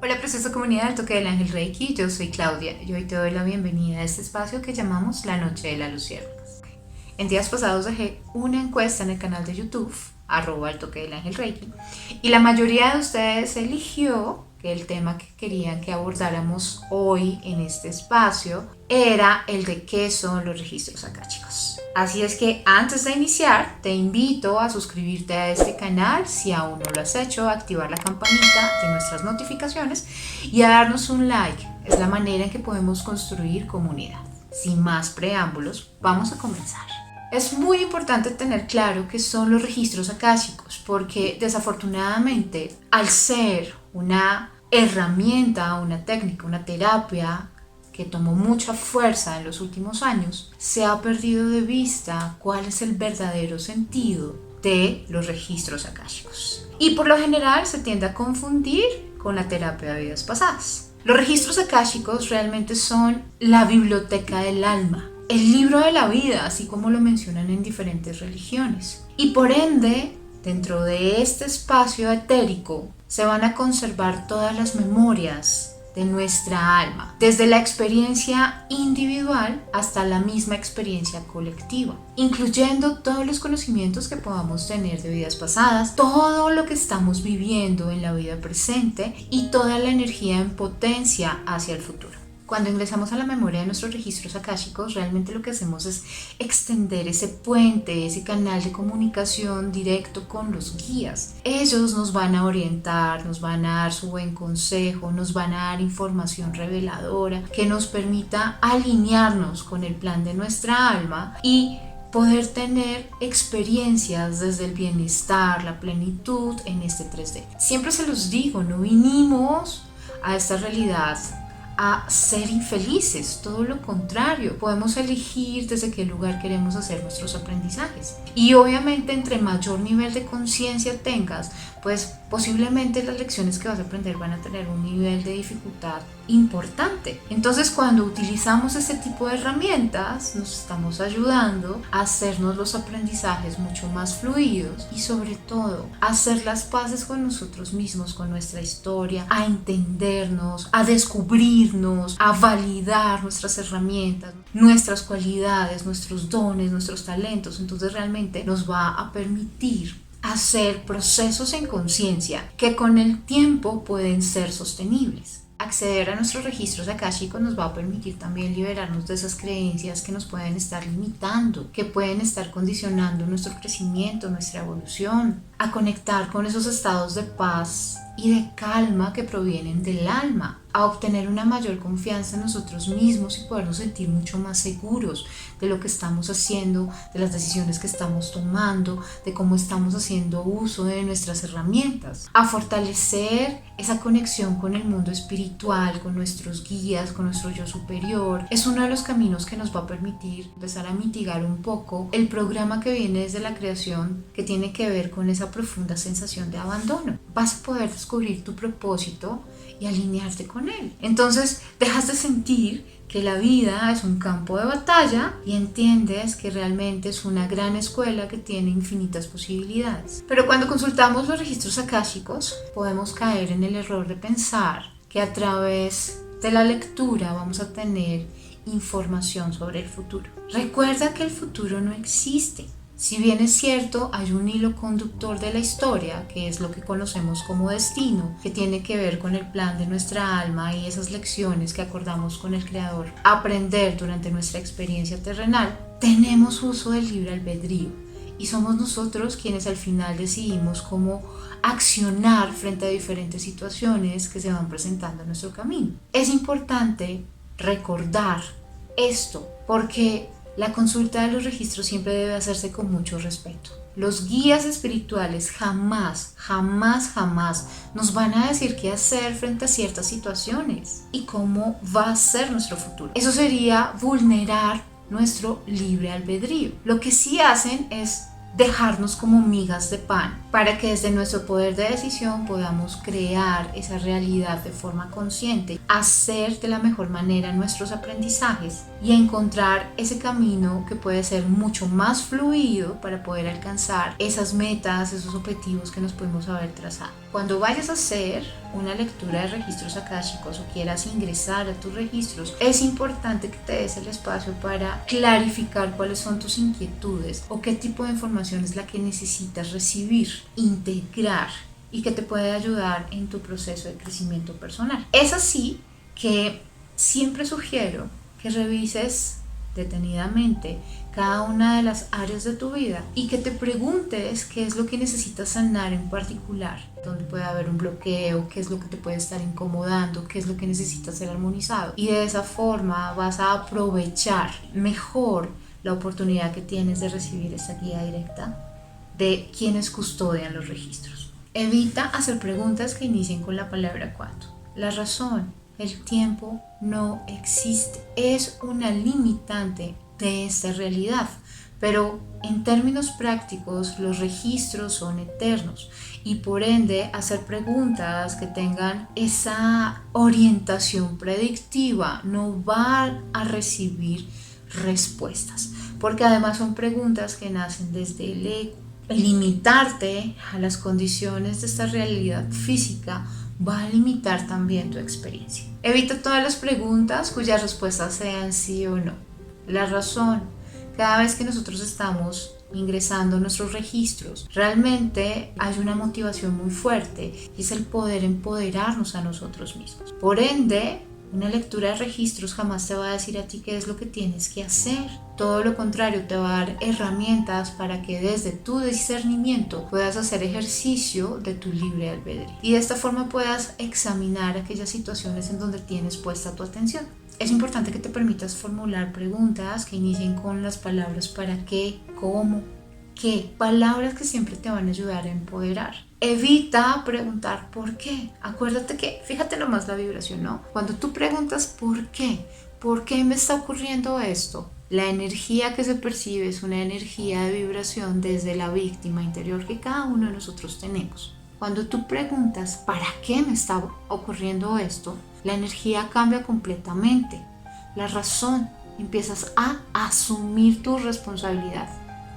Hola preciosa comunidad del Toque del Ángel Reiki, yo soy Claudia y hoy te doy la bienvenida a este espacio que llamamos La Noche de la Luciérnagas. En días pasados dejé una encuesta en el canal de YouTube, @el Toque del Ángel Reiki, y la mayoría de ustedes eligió que el tema que querían que abordáramos hoy en este espacio era el de qué son los registros akáshicos. Así es que antes de iniciar, te invito a suscribirte a este canal si aún no lo has hecho, a activar la campanita de nuestras notificaciones y a darnos un like. Es la manera en que podemos construir comunidad. Sin más preámbulos, vamos a comenzar. Es muy importante tener claro qué son los registros akáshicos, porque desafortunadamente, al ser una herramienta, una técnica, una terapia que tomó mucha fuerza en los últimos años, se ha perdido de vista cuál es el verdadero sentido de los registros akáshicos. Y por lo general se tiende a confundir con la terapia de vidas pasadas. Los registros akáshicos realmente son la biblioteca del alma, el libro de la vida, así como lo mencionan en diferentes religiones. Y por ende, dentro de este espacio etérico, se van a conservar todas las memorias de nuestra alma, desde la experiencia individual hasta la misma experiencia colectiva, incluyendo todos los conocimientos que podamos tener de vidas pasadas, todo lo que estamos viviendo en la vida presente y toda la energía en potencia hacia el futuro. Cuando ingresamos a la memoria de nuestros registros akáshicos, realmente lo que hacemos es extender ese puente, ese canal de comunicación directo con los guías. Ellos nos van a orientar, nos van a dar su buen consejo, nos van a dar información reveladora que nos permita alinearnos con el plan de nuestra alma y poder tener experiencias desde el bienestar, la plenitud en este 3D. Siempre se los digo, no vinimos a esta realidad a ser infelices, todo lo contrario, podemos elegir desde qué lugar queremos hacer nuestros aprendizajes. Y obviamente entre mayor nivel de conciencia tengas, pues posiblemente las lecciones que vas a aprender van a tener un nivel de dificultad importante. Entonces, cuando utilizamos este tipo de herramientas, nos estamos ayudando a hacernos los aprendizajes mucho más fluidos y sobre todo a hacer las paces con nosotros mismos, con nuestra historia, a entendernos, a descubrirnos, a validar nuestras herramientas, nuestras cualidades, nuestros dones, nuestros talentos. Entonces realmente nos va a permitir hacer procesos en conciencia que con el tiempo pueden ser sostenibles. Acceder a nuestros registros akáshicos nos va a permitir también liberarnos de esas creencias que nos pueden estar limitando, que pueden estar condicionando nuestro crecimiento, nuestra evolución, a conectar con esos estados de paz y de calma que provienen del alma, a obtener una mayor confianza en nosotros mismos y podernos sentir mucho más seguros de lo que estamos haciendo, de las decisiones que estamos tomando, de cómo estamos haciendo uso de nuestras herramientas, a fortalecer esa conexión con el mundo espiritual, con nuestros guías, con nuestro yo superior. Es uno de los caminos que nos va a permitir empezar a mitigar un poco el programa que viene desde la creación, que tiene que ver con esa profunda sensación de abandono. Vas a poder descubrir tu propósito y alinearte con él. Entonces dejas de sentir que la vida es un campo de batalla y entiendes que realmente es una gran escuela que tiene infinitas posibilidades. Pero cuando consultamos los registros akáshicos, podemos caer en el error de pensar que a través de la lectura vamos a tener información sobre el futuro. Recuerda que el futuro no existe. Si bien es cierto, hay un hilo conductor de la historia, que es lo que conocemos como destino, que tiene que ver con el plan de nuestra alma y esas lecciones que acordamos con el Creador aprender durante nuestra experiencia terrenal, tenemos uso del libre albedrío y somos nosotros quienes al final decidimos cómo accionar frente a diferentes situaciones que se van presentando en nuestro camino. Es importante recordar esto porque la consulta de los registros siempre debe hacerse con mucho respeto. Los guías espirituales jamás nos van a decir qué hacer frente a ciertas situaciones y cómo va a ser nuestro futuro. Eso sería vulnerar nuestro libre albedrío. Lo que sí hacen es dejarnos como migas de pan para que desde nuestro poder de decisión podamos crear esa realidad de forma consciente, hacer de la mejor manera nuestros aprendizajes y encontrar ese camino que puede ser mucho más fluido para poder alcanzar esas metas, esos objetivos que nos podemos haber trazado. Cuando vayas a hacer una lectura de registros akáshicos o quieras ingresar a tus registros, es importante que te des el espacio para clarificar cuáles son tus inquietudes o qué tipo de información es la que necesitas recibir, integrar y que te puede ayudar en tu proceso de crecimiento personal. Es así que siempre sugiero que revises detenidamente cada una de las áreas de tu vida y que te preguntes qué es lo que necesitas sanar en particular, dónde puede haber un bloqueo, qué es lo que te puede estar incomodando, qué es lo que necesita ser armonizado, y de esa forma vas a aprovechar mejor la oportunidad que tienes de recibir esta guía directa de quienes custodian los registros. Evita hacer preguntas que inicien con la palabra cuándo. La razón, el tiempo no existe, es una limitante de esta realidad, pero en términos prácticos los registros son eternos y por ende hacer preguntas que tengan esa orientación predictiva no va a recibir respuestas, porque además son preguntas que nacen desde el ego. Limitarte a las condiciones de esta realidad física va a limitar también tu experiencia. Evita todas las preguntas cuyas respuestas sean sí o no. La razón, cada vez que nosotros estamos ingresando a nuestros registros, realmente hay una motivación muy fuerte y es el poder empoderarnos a nosotros mismos. Por ende, una lectura de registros jamás te va a decir a ti qué es lo que tienes que hacer. Todo lo contrario, te va a dar herramientas para que desde tu discernimiento puedas hacer ejercicio de tu libre albedrío y de esta forma puedas examinar aquellas situaciones en donde tienes puesta tu atención. Es importante que te permitas formular preguntas que inicien con las palabras para qué, cómo, qué, palabras que siempre te van a ayudar a empoderar. Evita preguntar por qué. Acuérdate que, fíjate nomás la vibración, ¿no? Cuando tú preguntas por qué me está ocurriendo esto, la energía que se percibe es una energía de vibración desde la víctima interior que cada uno de nosotros tenemos. Cuando tú preguntas ¿para qué me está ocurriendo esto?, la energía cambia completamente. La razón, empiezas a asumir tu responsabilidad,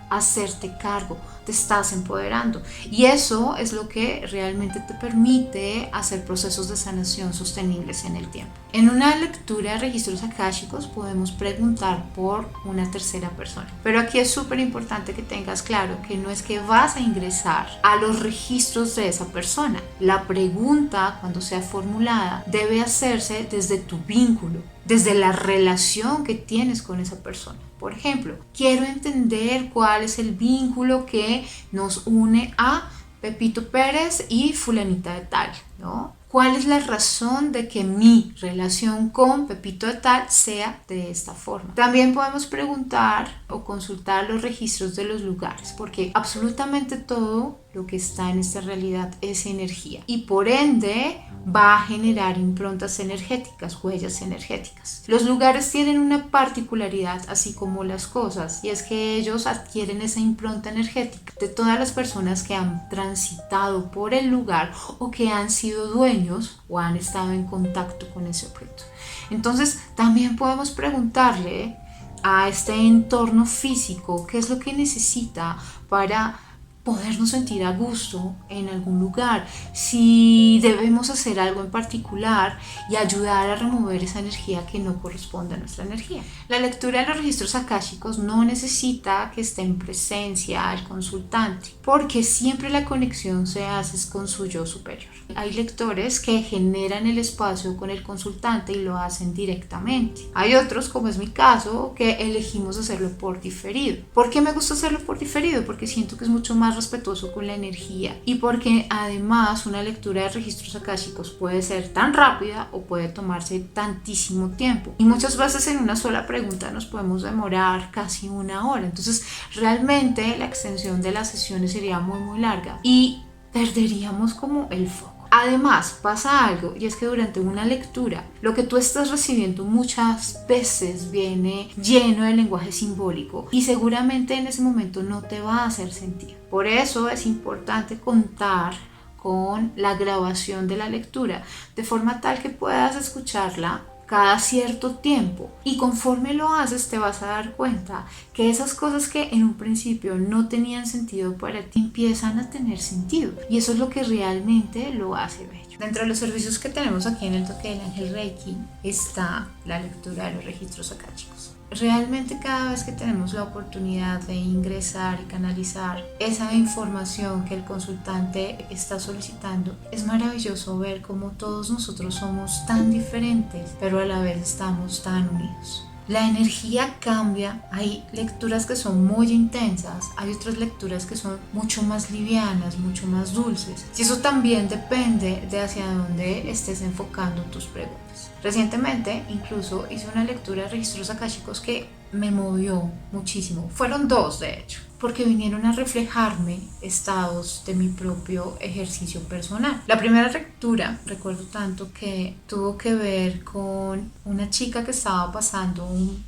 a hacerte cargo, te estás empoderando y eso es lo que realmente te permite hacer procesos de sanación sostenibles en el tiempo. En una lectura de registros akáshicos podemos preguntar por una tercera persona, pero aquí es súper importante que tengas claro que no es que vas a ingresar a los registros de esa persona. La pregunta, cuando sea formulada, debe hacerse desde tu vínculo, desde la relación que tienes con esa persona. Por ejemplo, quiero entender cuál es el vínculo que nos une a Pepito Pérez y fulanita de tal, ¿no? ¿Cuál es la razón de que mi relación con Pepito de tal sea de esta forma? También podemos preguntar o consultar los registros de los lugares, porque absolutamente todo lo que está en esta realidad es energía y por ende va a generar improntas energéticas, huellas energéticas. Los lugares tienen una particularidad, así como las cosas, y es que ellos adquieren esa impronta energética de todas las personas que han transitado por el lugar o que han sido dueños o han estado en contacto con ese objeto. Entonces también podemos preguntarle a este entorno físico qué es lo que necesita para podernos sentir a gusto en algún lugar, si debemos hacer algo en particular y ayudar a remover esa energía que no corresponde a nuestra energía. La lectura de los registros akáshicos no necesita que esté en presencia el consultante, porque siempre la conexión se hace con su yo superior. Hay lectores que generan el espacio con el consultante y lo hacen directamente. Hay otros, como es mi caso, que elegimos hacerlo por diferido. ¿Por qué me gusta hacerlo por diferido? Porque siento que es mucho más respetuoso con la energía y porque además una lectura de registros akáshicos puede ser tan rápida o puede tomarse tantísimo tiempo y muchas veces en una sola pregunta nos podemos demorar casi una hora. Entonces realmente la extensión de las sesiones sería muy larga y perderíamos como el foco. Además, pasa algo, y es que durante una lectura, lo que tú estás recibiendo muchas veces viene lleno de lenguaje simbólico y seguramente en ese momento no te va a hacer sentido. Por eso es importante contar con la grabación de la lectura, de forma tal que puedas escucharla cada cierto tiempo, y conforme lo haces te vas a dar cuenta que esas cosas que en un principio no tenían sentido para ti empiezan a tener sentido, y eso es lo que realmente lo hace bello. Dentro de los servicios que tenemos aquí en el Toque del Ángel Reiki está la lectura de los registros akáshicos. Realmente cada vez que tenemos la oportunidad de ingresar y canalizar esa información que el consultante está solicitando, es maravilloso ver cómo todos nosotros somos tan diferentes, pero a la vez estamos tan unidos. La energía cambia, hay lecturas que son muy intensas, hay otras lecturas que son mucho más livianas, mucho más dulces, y eso también depende de hacia dónde estés enfocando tus preguntas. Recientemente incluso hice una lectura de registros akáshicos que me movió muchísimo, fueron dos de hecho, porque vinieron a reflejarme estados de mi propio ejercicio personal. La primera lectura, recuerdo tanto que tuvo que ver con una chica que estaba pasando un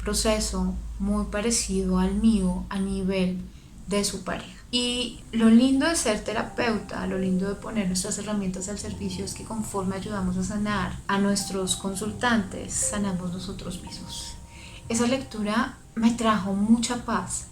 proceso muy parecido al mío a nivel de su pareja. Y lo lindo de ser terapeuta, lo lindo de poner nuestras herramientas al servicio es que conforme ayudamos a sanar a nuestros consultantes, sanamos nosotros mismos. Esa lectura me trajo mucha paz,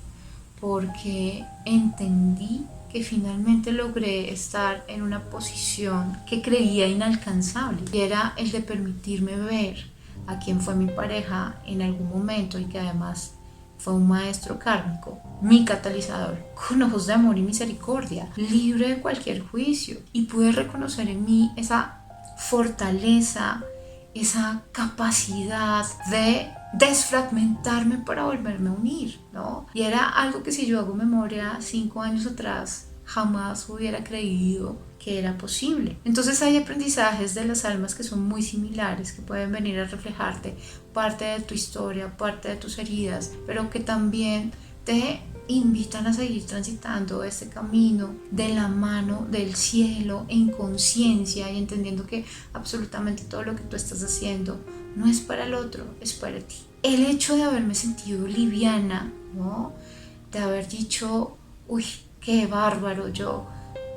porque entendí que finalmente logré estar en una posición que creía inalcanzable, y era el de permitirme ver a quien fue mi pareja en algún momento y que además fue un maestro kármico, mi catalizador, con ojos de amor y misericordia, libre de cualquier juicio, y pude reconocer en mí esa fortaleza, esa capacidad de desfragmentarme para volverme a unir, ¿no? Y era algo que, si yo hago memoria 5 años atrás, jamás hubiera creído que era posible. Entonces hay aprendizajes de las almas que son muy similares, que pueden venir a reflejarte parte de tu historia, parte de tus heridas, pero que también te invitan a seguir transitando este camino de la mano del cielo, en conciencia y entendiendo que absolutamente todo lo que tú estás haciendo no es para el otro, es para ti. El hecho de haberme sentido liviana, ¿no? De haber dicho, uy, qué bárbaro, yo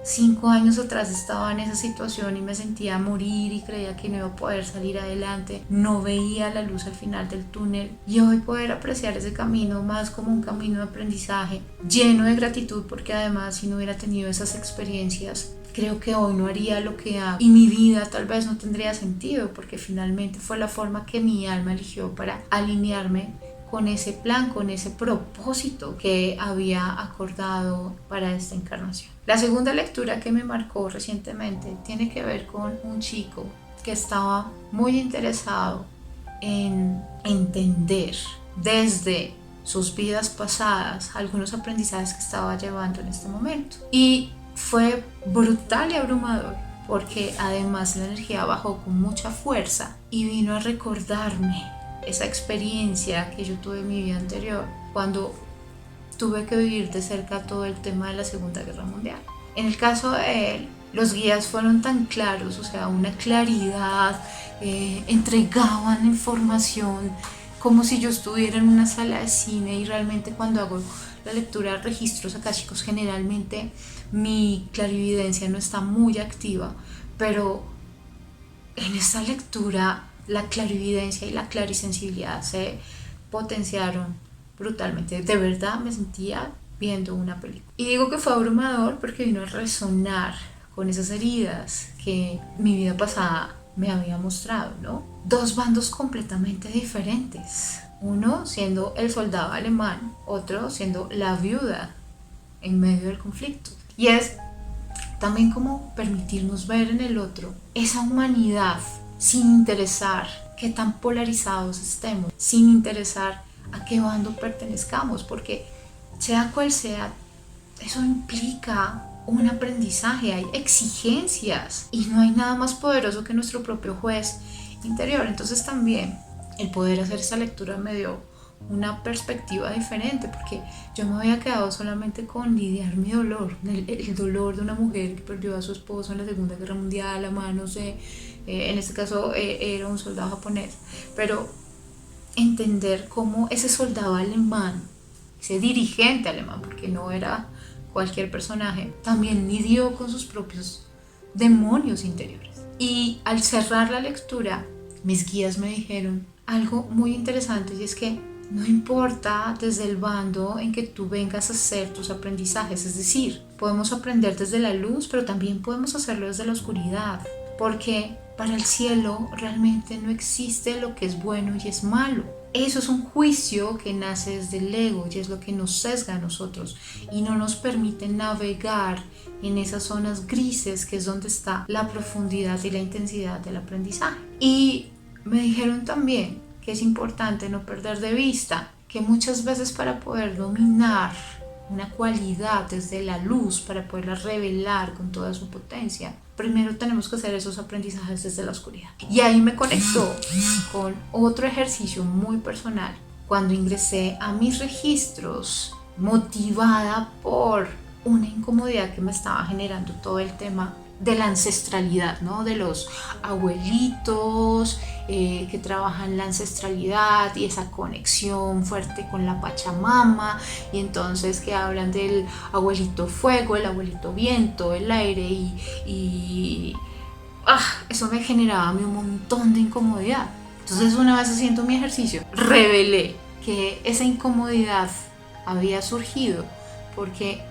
5 años atrás estaba en esa situación y me sentía a morir y creía que no iba a poder salir adelante, no veía la luz al final del túnel, y hoy poder apreciar ese camino más como un camino de aprendizaje lleno de gratitud, porque además si no hubiera tenido esas experiencias, creo que hoy no haría lo que hago y mi vida tal vez no tendría sentido, porque finalmente fue la forma que mi alma eligió para alinearme con ese plan, con ese propósito que había acordado para esta encarnación. La segunda lectura que me marcó recientemente tiene que ver con un chico que estaba muy interesado en entender desde sus vidas pasadas algunos aprendizajes que estaba llevando en este momento. Y fue brutal y abrumador, porque además la energía bajó con mucha fuerza y vino a recordarme esa experiencia que yo tuve en mi vida anterior, cuando tuve que vivir de cerca todo el tema de la Segunda Guerra Mundial. En el caso de él, los guías fueron tan claros, o sea, una claridad, entregaban información como si yo estuviera en una sala de cine, y realmente cuando hago la lectura de registros akáshicos, generalmente mi clarividencia no está muy activa, pero en esta lectura la clarividencia y la clarisensibilidad se potenciaron brutalmente. De verdad me sentía viendo una película. Y digo que fue abrumador porque vino a resonar con esas heridas que mi vida pasada me había mostrado, ¿no? Dos bandos completamente diferentes. Uno siendo el soldado alemán, otro siendo la viuda en medio del conflicto. Y es también como permitirnos ver en el otro esa humanidad, sin interesar qué tan polarizados estemos, sin interesar a qué bando pertenezcamos, porque sea cual sea, eso implica un aprendizaje, hay exigencias y no hay nada más poderoso que nuestro propio juez interior. Entonces también el poder hacer esta lectura me dio una perspectiva diferente, porque yo me había quedado solamente con lidiar mi dolor, el dolor de una mujer que perdió a su esposo en la Segunda Guerra Mundial a manos de, en este caso era un soldado japonés, pero entender cómo ese soldado alemán, ese dirigente alemán, porque no era cualquier personaje, también lidió con sus propios demonios interiores. Y al cerrar la lectura, mis guías me dijeron algo muy interesante, y es que no importa desde el bando en que tú vengas a hacer tus aprendizajes, es decir, podemos aprender desde la luz, pero también podemos hacerlo desde la oscuridad, porque para el cielo realmente no existe lo que es bueno y es malo. Eso es un juicio que nace desde el ego y es lo que nos sesga a nosotros y no nos permite navegar en esas zonas grises, que es donde está la profundidad y la intensidad del aprendizaje. Y me dijeron también que es importante no perder de vista que muchas veces para poder dominar una cualidad desde la luz, para poderla revelar con toda su potencia, primero tenemos que hacer esos aprendizajes desde la oscuridad. Y ahí me conectó con otro ejercicio muy personal. Cuando ingresé a mis registros, motivada por una incomodidad que me estaba generando todo el tema de la ancestralidad, ¿no? De los abuelitos que trabajan la ancestralidad y esa conexión fuerte con la Pachamama, y entonces que hablan del abuelito fuego, el abuelito viento, el aire, y eso me generaba a mí un montón de incomodidad. Entonces, una vez haciendo mi ejercicio, revelé que esa incomodidad había surgido porque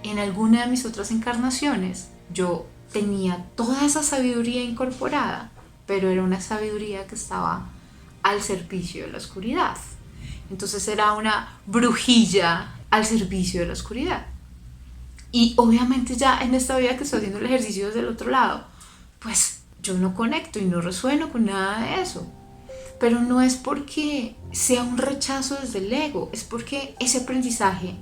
en alguna de mis otras encarnaciones yo tenía toda esa sabiduría incorporada, pero era una sabiduría que estaba al servicio de la oscuridad. Entonces era una brujilla al servicio de la oscuridad. Y obviamente ya en esta vida que estoy haciendo el ejercicio desde el otro lado, pues yo no conecto y no resueno con nada de eso. Pero no es porque sea un rechazo desde el ego, es porque ese aprendizaje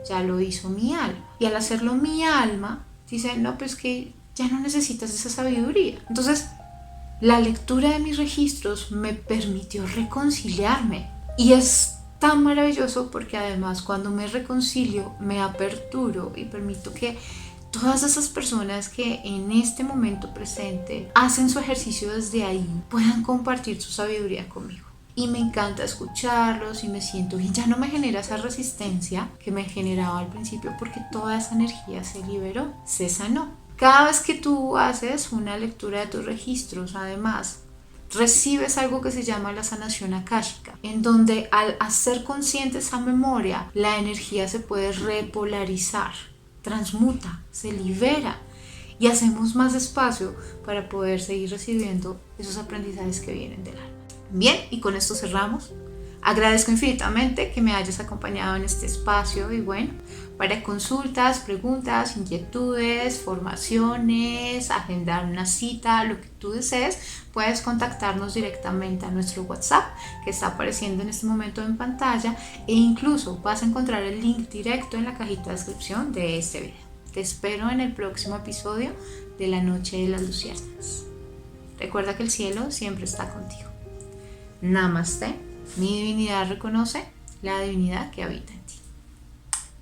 ya lo hizo mi alma. Y al hacerlo mi alma, dice, no, pues que ya no necesitas esa sabiduría. Entonces, la lectura de mis registros me permitió reconciliarme. Y es tan maravilloso porque además cuando me reconcilio, me aperturo y permito que todas esas personas que en este momento presente hacen su ejercicio desde ahí puedan compartir su sabiduría conmigo. Y me encanta escucharlos y me siento bien. Ya no me genera esa resistencia que me generaba al principio porque toda esa energía se liberó, se sanó. Cada vez que tú haces una lectura de tus registros, además, recibes algo que se llama la sanación akáshica, en donde al hacer consciente esa memoria, la energía se puede repolarizar, transmuta, se libera y hacemos más espacio para poder seguir recibiendo esos aprendizajes que vienen del alma. Bien, y con esto cerramos. Agradezco infinitamente que me hayas acompañado en este espacio y bueno, para consultas, preguntas, inquietudes, formaciones, agendar una cita, lo que tú desees, puedes contactarnos directamente a nuestro WhatsApp que está apareciendo en este momento en pantalla e incluso vas a encontrar el link directo en la cajita de descripción de este video. Te espero en el próximo episodio de La Noche de las Luciérnagas. Recuerda que el cielo siempre está contigo. Namaste. Mi divinidad reconoce la divinidad que habita en ti.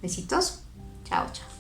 Besitos. Chao, chao.